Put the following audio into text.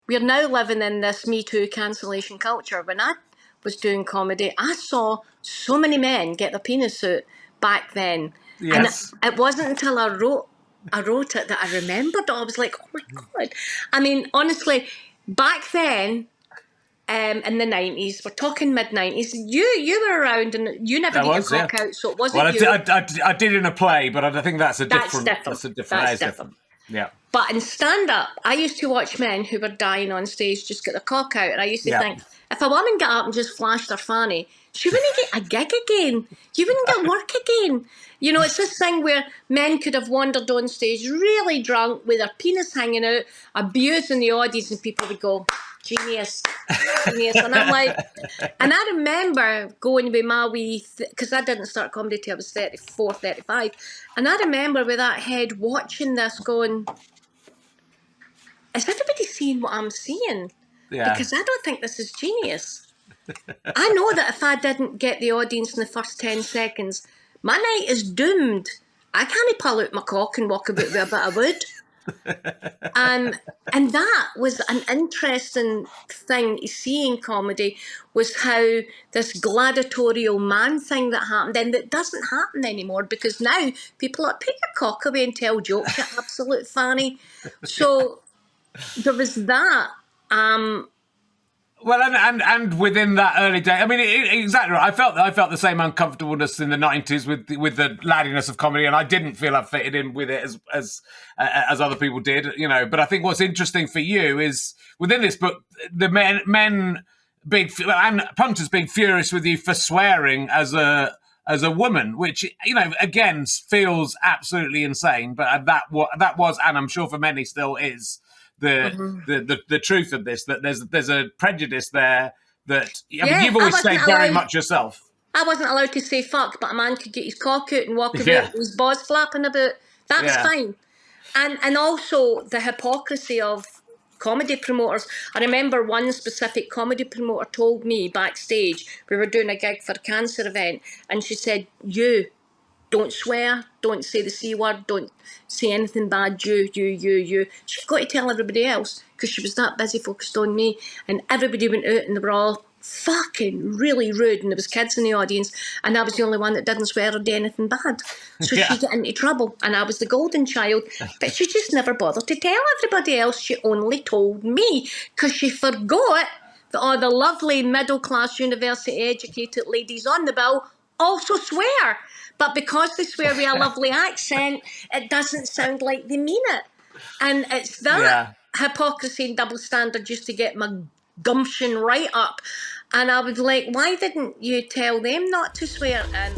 we're now living in this Me Too cancellation culture. When I was doing comedy, I saw so many men get their penis out back then. Yes. And it wasn't until I wrote it that I remembered it. I was like, oh my God. I mean, honestly, back then, in the 90s, we're talking mid-90s, you were around and you never got your cock out, so it wasn't well, you. I did in a play, but I think that's Different. different. Yeah. But in stand-up, I used to watch men who were dying on stage just get their cock out, and I used to think, if a woman got up and just flashed her fanny, she wouldn't get a gig again. You wouldn't get work again. You know, it's this thing where men could have wandered on stage really drunk with their penis hanging out, abusing the audience, and people would go, genius. And I'm like, and I remember going with my wee, because I didn't start comedy till I was 34, 35. And I remember with that head watching this going, is everybody seeing what I'm seeing? Yeah. Because I don't think this is genius. I know that if I didn't get the audience in the first 10 seconds, my night is doomed. I can't pull out my cock and walk about with a bit of wood. And that was an interesting thing to see in comedy, was how this gladiatorial man thing that happened, and that doesn't happen anymore, because now people are, put your cock away and tell jokes, you absolute fanny. So there was that. Well, and within that early day, I mean, exactly right. I felt the same uncomfortableness in the 90s with the laddiness of comedy, and I didn't feel I fitted in with it as other people did, you know. But I think what's interesting for you is within this book, the men being and punters being furious with you for swearing as a woman, which, you know, again feels absolutely insane. But that was, and I'm sure for many still is, the truth of this, that there's a prejudice there that, I mean, you've always said very much yourself. I wasn't allowed to say fuck, but a man could get his cock out and walk about with his balls flapping about. That's fine. And also the hypocrisy of comedy promoters. I remember one specific comedy promoter told me backstage, we were doing a gig for a cancer event, and she said, you don't swear, don't say the C word, don't say anything bad, you. She's got to tell everybody else, because she was that busy focused on me. And everybody went out and they were all fucking really rude, and there was kids in the audience, and I was the only one that didn't swear or do anything bad. So she got into trouble, and I was the golden child. But she just never bothered to tell everybody else. She only told me, because she forgot that all the lovely middle-class university-educated ladies on the bill also swear. But because they swear with a lovely accent, it doesn't sound like they mean it. And it's that hypocrisy and double standard just to get my gumption right up. And I was like, why didn't you tell them not to swear? And